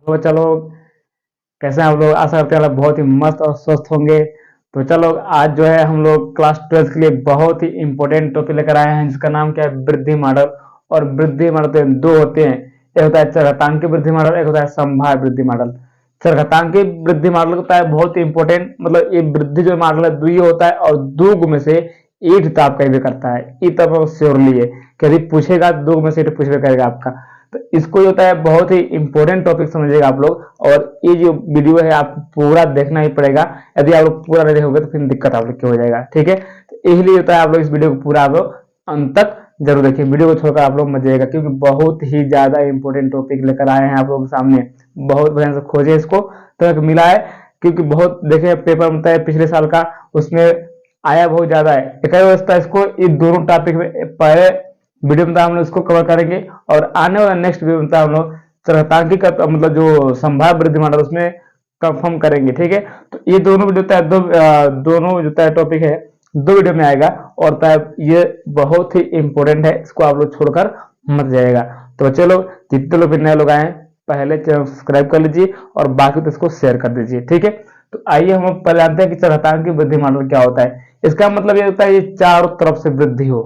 तो चलो, कैसे हैं आप लोग? आशा करते हैं आप लोग बहुत ही मस्त और स्वस्थ होंगे। तो चलो, आज जो है हम लोग क्लास 12 के लिए बहुत ही इंपॉर्टेंट टॉपिक लेकर आए हैं, जिसका नाम क्या है? वृद्धि मॉडल। और वृद्धि मॉडल तो दो होते हैं, एक होता है चरघातांकी वृद्धि मॉडल, एक होता है समभार वृद्धि मॉडल। चरघातांकी वृद्धि मॉडल होता है बहुत ही इंपॉर्टेंट, मतलब ये वृद्धि जो मॉडल है द्वितीय होता है और दो में से एक तो आपका भी करता है। ये तब श्योरली है कि यदि पूछेगा दो में से एक पूछे करेगा आपका। तो इसको जो होता है बहुत ही इंपॉर्टेंट टॉपिक समझिएगा आप लोग, और ये जो वीडियो है आपको पूरा देखना ही पड़ेगा। यदि आप लोग पूरा नहीं देखोगे तो फिर दिक्कत आप लोग की हो जाएगा, ठीक है? तो इसलिए होता है आप लोग इस वीडियो को पूरा आप लोग अंत तक जरूर देखिए। वीडियो को छोड़कर आप लोग मत जाइएगा, क्योंकि बहुत ही ज्यादा इंपॉर्टेंट टॉपिक लेकर आए हैं आप लोगों के सामने। बहुत बढ़िया से खोजे इसको, तक मिला है, क्योंकि बहुत देखे पेपर बनता है पिछले साल का, उसमें आया बहुत ज्यादा है। एक व्यवस्था इसको इस दोनों टॉपिक में पहले वीडियो में हम लोग इसको कवर करेंगे, और आने वाला नेक्स्ट वीडियो में हम लोग चरघातांकी का मतलब जो संभाव्य वृद्धि मॉडल उसमें कंफर्म करेंगे, ठीक है? तो ये दोनों वीडियो तय दोनों जो तय टॉपिक है दो वीडियो में आएगा, और तय ये बहुत ही इंपॉर्टेंट है, इसको आप लोग छोड़कर मत जाएगा। तो बच्चे लोग, जितने लोग भी नए लोग आए पहले चैनल सब्सक्राइब कर लीजिए और बाकी तो इसको शेयर कर दीजिए, ठीक है? तो आइए हम पहले जानते हैं कि चरघातांकी वृद्धि मॉडल क्या होता है। इसका मतलब ये होता है ये चारों तरफ से वृद्धि हो,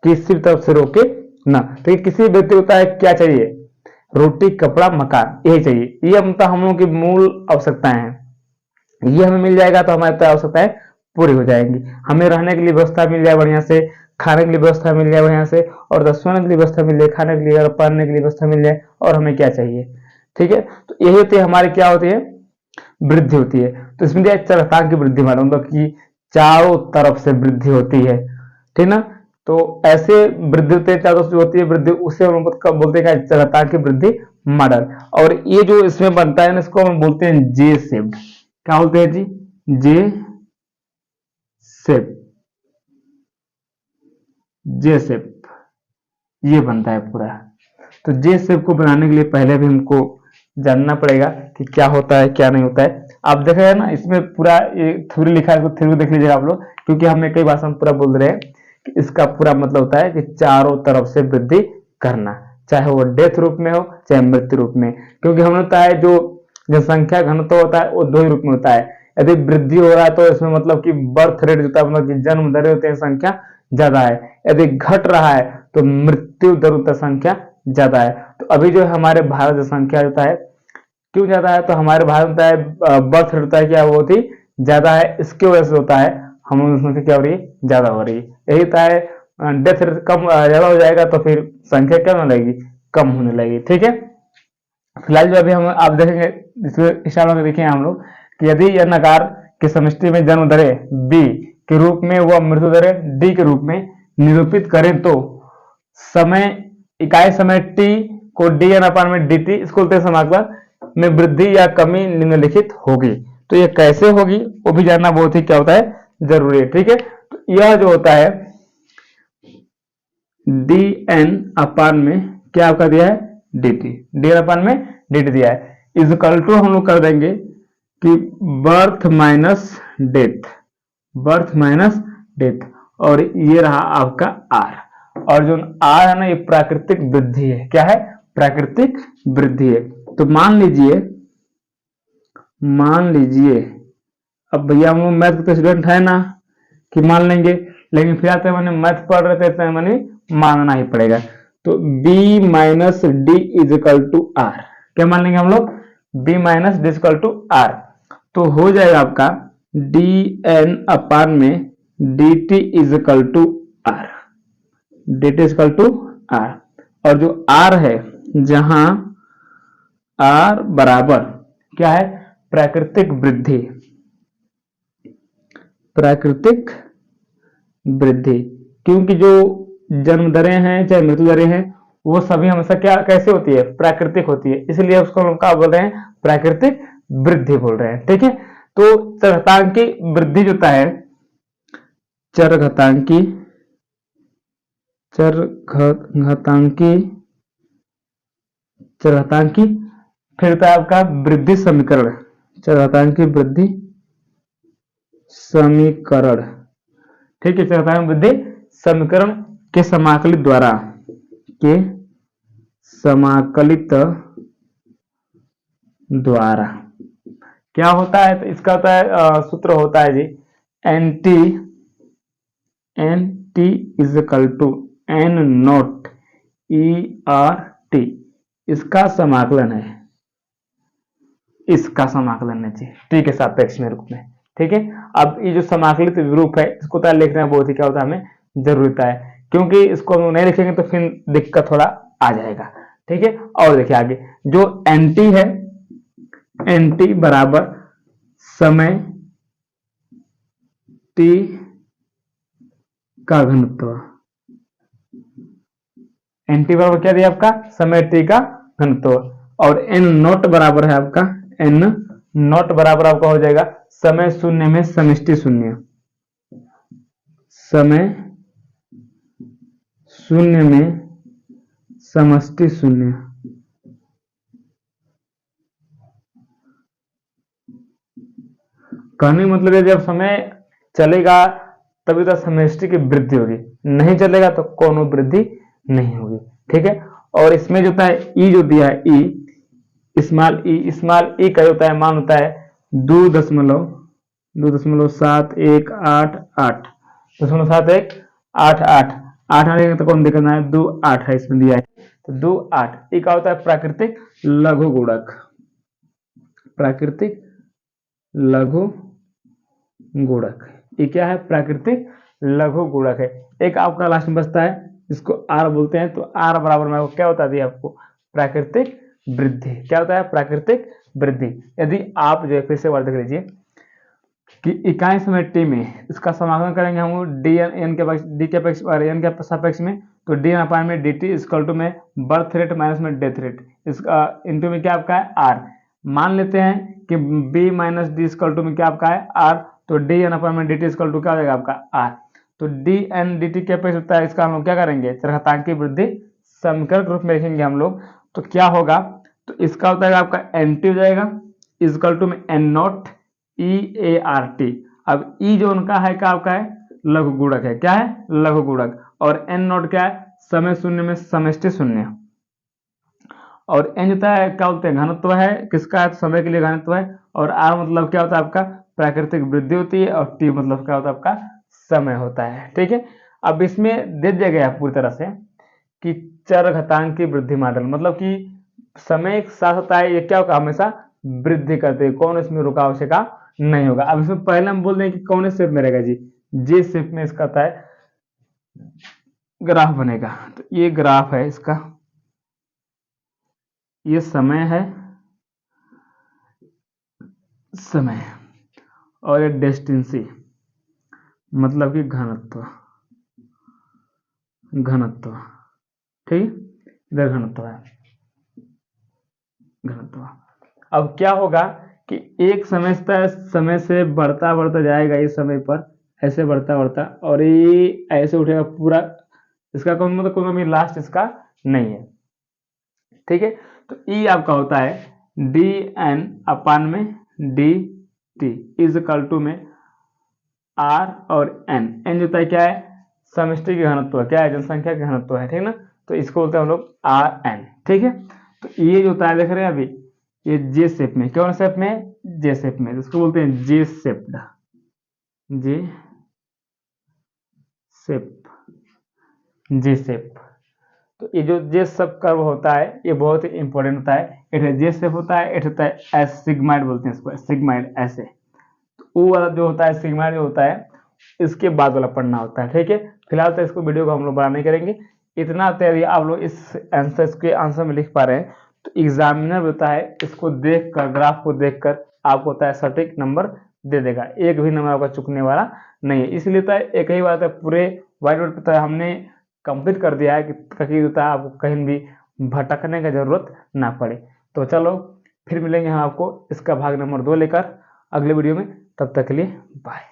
किसी भी तरफ से रोके ना। तो किसी व्यक्ति होता है क्या चाहिए? रोटी, कपड़ा, मकान, यही चाहिए। ये मतलब हम लोगों की मूल आवश्यकताएं हैं। ये हमें मिल जाएगा तो हमारी आवश्यकताएं पूरी हो जाएंगी। हमें रहने के लिए व्यवस्था मिल जाए बढ़िया से, खाने के लिए व्यवस्था मिल जाए बढ़िया से, और सोने के लिए व्यवस्था मिल जाए, खाने के लिए और पढ़ने के लिए व्यवस्था मिल जाए, और हमें क्या चाहिए? ठीक है, तो यही होती है हमारी क्या होती है? वृद्धि होती है। तो इसमें दिया चरघातांकी वृद्धि मालूम, मतलब कि चारों तरफ से वृद्धि होती है, ठीक ना? तो ऐसे वृद्धि होते हैं चारों से होती है वृद्धि, उसे हम बोलते हैं चरघातांकी वृद्धि मॉडल। और ये जो इसमें बनता है ना, इसको हम बोलते हैं जे शेप। क्या बोलते हैं जी? जे शेप। जे शेप ये बनता है पूरा। तो जे शेप को बनाने के लिए पहले भी हमको जानना पड़ेगा कि क्या होता है क्या नहीं होता है। आप देख रहे हैं ना, इसमें पूरा ये थ्योरी लिखा है, थ्योरी देख लीजिएगा आप लोग, क्योंकि हमने कई भाषा में पूरा बोल रहे हैं कि इसका पूरा मतलब होता है कि चारों तरफ से वृद्धि करना, चाहे वो डेथ रूप में हो चाहे मृत्यु रूप में। क्योंकि हम होता है जो जनसंख्या घनत्व होता है वो दो ही रूप में होता है। यदि वृद्धि हो रहा है तो इसमें मतलब कि बर्थ रेट होता है, मतलब कि जन्म दर होते हैं संख्या ज्यादा है। यदि घट रहा है तो मृत्यु दर होता संख्या ज्यादा है। तो अभी जो हमारे भारत जनसंख्या होता है क्यों ज्यादा है? तो हमारे भारत में होता है बर्थ रेट होता है क्या, बहुत ही ज्यादा है, इसकी वजह से होता है हम जनसंख्या क्या हो रही है? ज्यादा हो रही है। यही होता है डेथ रेट कम ज्यादा हो जाएगा तो फिर संख्या क्या होने लगेगी? कम होने लगेगी, ठीक है? फिलहाल जो अभी हम आप देखेंगे इसमें इशारा में देखें हम लोग कि यदि यह नकार के समष्टि में जन्म दरें बी के रूप में व मृत्यु दरें डी के रूप में निरूपित करें, तो समय इकाई समय टी को डी एन अपान में डी टी, इसको बोलते हैं समाकलन में वृद्धि या कमी निम्नलिखित होगी। तो ये कैसे होगी वो भी जानना बहुत ही क्या होता है? जरूरी है, ठीक है? तो यह जो होता है डी एन अपान में क्या आपका दिया है? D T, D N upon में डी टी दिया है, इजकल टू हम लोग कर देंगे कि birth minus death, birth minus death, और ये रहा आपका आर। और जो आर है ना, ये प्राकृतिक वृद्धि है। क्या है? प्राकृतिक वृद्धि है। तो मान लीजिए अब भैया हम लोग मैथ के स्टूडेंट है ना, कि मान लेंगे, लेकिन फिर आते मैंने मैथ पढ़ रहे थे तो मैंने मानना ही पड़ेगा। तो b minus D is equal to R, क्या मान लेंगे हम लोग? b minus D equal to R. तो हो जाएगा आपका डी एन अपान में D T is equal to R, D T is equal to R. और जो आर है, जहां आर बराबर क्या है? प्राकृतिक वृद्धि, प्राकृतिक वृद्धि। क्योंकि जो जन्म दरें हैं चाहे मृत्यु दरें हैं वो सभी हमेशा क्या कैसे होती है? प्राकृतिक होती है, इसलिए उसको हम क्या बोल रहे हैं? प्राकृतिक वृद्धि बोल रहे हैं, ठीक है? तो चरघातांकी वृद्धि जो होता है, चरघातांकी चरघातांकी चरघातांकी फिर होता है आपका वृद्धि समीकरण, चरघातांकी वृद्धि समीकरण, ठीक है? चरघातांकी वृद्धि समीकरण के समाकलित द्वारा, के समाकलित द्वारा। क्या होता है? तो इसका होता है सूत्र होता है G N T is equal to N not ERT। इसका समाकलन है, इसका समाकलन है जी टी के सापेक्ष में रूप में। ठीक है, अब ये जो समाकलित विरूप है इसको तो लिखना बहुत ही क्या होता है हमें जरूरी होता है, क्योंकि इसको हम नहीं लिखेंगे तो फिर दिक्कत थोड़ा आ जाएगा। ठीक है, और देखिए आगे जो एनटी है, एनटी बराबर समय टी का घनत्व। एनटी बराबर क्या दिया आपका? समय टी का घनत्व। और एन नॉट बराबर है आपका, एन नॉट बराबर आपका हो जाएगा समय शून्य में समष्टि शून्य, समय शून्य में समष्टि शून्य। कहने मतलब है जब समय चलेगा तभी तो समष्टि की वृद्धि होगी, नहीं चलेगा तो कोनो वृद्धि नहीं होगी। ठीक है, और इसमें जो होता है ई जो दिया है ई स्मॉल ई का होता है मान होता है 2.7188 2.7188 आठ तो कौन देखना है 2 8 है इसमें दिया है, तो 2 8 ये क्या होता है? प्राकृतिक लघु गुणक, प्राकृतिक लघु गुणक। ये क्या है? प्राकृतिक लघु गुणक है। एक आपका लास्ट में बचता है इसको आर बोलते हैं, तो आर बराबर में क्या होता है आपको? प्राकृतिक वृद्धि। क्या होता है? प्राकृतिक वृद्धि। यदि आप जो है फिर से वर्ड देख लीजिए कि इकाई समय टी में इसका समाकलन करेंगे हम डी एन के डी के अपेक्ष और एन के सापेक्ष में, तो डी अपान में डी टी इक्वल टू में बर्थ रेट माइनस में डेथ रेट, इसका इंटू में क्या आपका है? आर। मान लेते हैं कि B minus D equal to में क्या आपका है? आर, तो डी एन अपान में डी टी इक्वल टू क्या हो जाएगा आपका? आर। तो डी एन डी टी के अपेक्ष होता है, इसका हम लोग क्या करेंगे? चरघातांकी वृद्धि समीकरण के रूप में लिखेंगे हम लोग। तो क्या होगा? तो इसका होता है आपका एन टी हो जाएगा इक्वल टू में एन नॉट EART। अब ई जो उनका है क्या आपका है? लघु गुणक है। क्या है? लघु गुणक। और एन नॉट क्या है? समय शून्य में समष्टि शून्य। और एन होता है क्या बोलते हैं? घनत्व है। किसका है? समय के लिए घनत्व है। और आर मतलब क्या होता है आपका? प्राकृतिक वृद्धि होती है। और टी मतलब क्या होता है आपका? समय होता है। ठीक है, अब इसमें दे दिया गया है पूरी तरह से कि चरघातांकी वृद्धि मॉडल, मतलब कि समय के साथ होता है ये क्या होगा? हमेशा वृद्धि करते हैं, कौन इसमें रुकावट से का नहीं होगा। अब इसमें पहले हम बोल दें कि कौन से शेप में रहेगा जी? जे शेप में इसका होता है ग्राफ बनेगा। तो ये ग्राफ है इसका, ये समय है, समय, और ये डिस्टेंसी मतलब कि घनत्व, घनत्व। ठीक, इधर घनत्व है, घनत्व। अब क्या होगा कि एक समय से बढ़ता बढ़ता जाएगा, इस समय पर ऐसे बढ़ता बढ़ता, और ये ऐसे उठेगा पूरा, इसका कोई मतलब कोई लास्ट इसका नहीं है। ठीक है, तो ई आपका होता है डी एन अपान में D T is equal to में आर और एन। एन होता है क्या है? समष्टि की घनत्व, क्या है? जनसंख्या की घनत्व है। ठीक ना, तो इसको बोलते हैं हम लोग आर एन। ठीक है, तो ये जो होता है देख रहे हैं अभी ये जे शेप में, कौन शेप में? जे शेप में, इसको बोलते हैं जे शेप्ड, जे शेप, जे शेप। तो ये जो जे शेप कर्व होता है ये बहुत ही इंपॉर्टेंट होता है। इट जे शेप होता है, इट होता है एस सिग्माइड बोलते हैं इसको, सिग्माइड ऐसे। तो वो वाला जो होता है सिग्माइड जो होता है इसके बाद वाला पढ़ना होता है। ठीक है, फिलहाल तो इसको वीडियो को हम लोग बड़ा नहीं करेंगे। इतना तैयारी आप लोग इस आंसर के आंसर में लिख पा रहे हैं तो एग्जामिनर होता है इसको देखकर, ग्राफ को देखकर आपको होता है सटीक नंबर दे देगा, एक भी नंबर आपका चुकने वाला नहीं है। इसलिए तो एक ही बात है, पूरे व्हाइट बोर्ड पे तो हमने कंप्लीट कर दिया है कि ताकि होता है आपको कहीं भी भटकने की जरूरत ना पड़े। तो चलो फिर मिलेंगे हम आपको इसका भाग नंबर 2 लेकर अगले वीडियो में, तब तक के लिए बाय।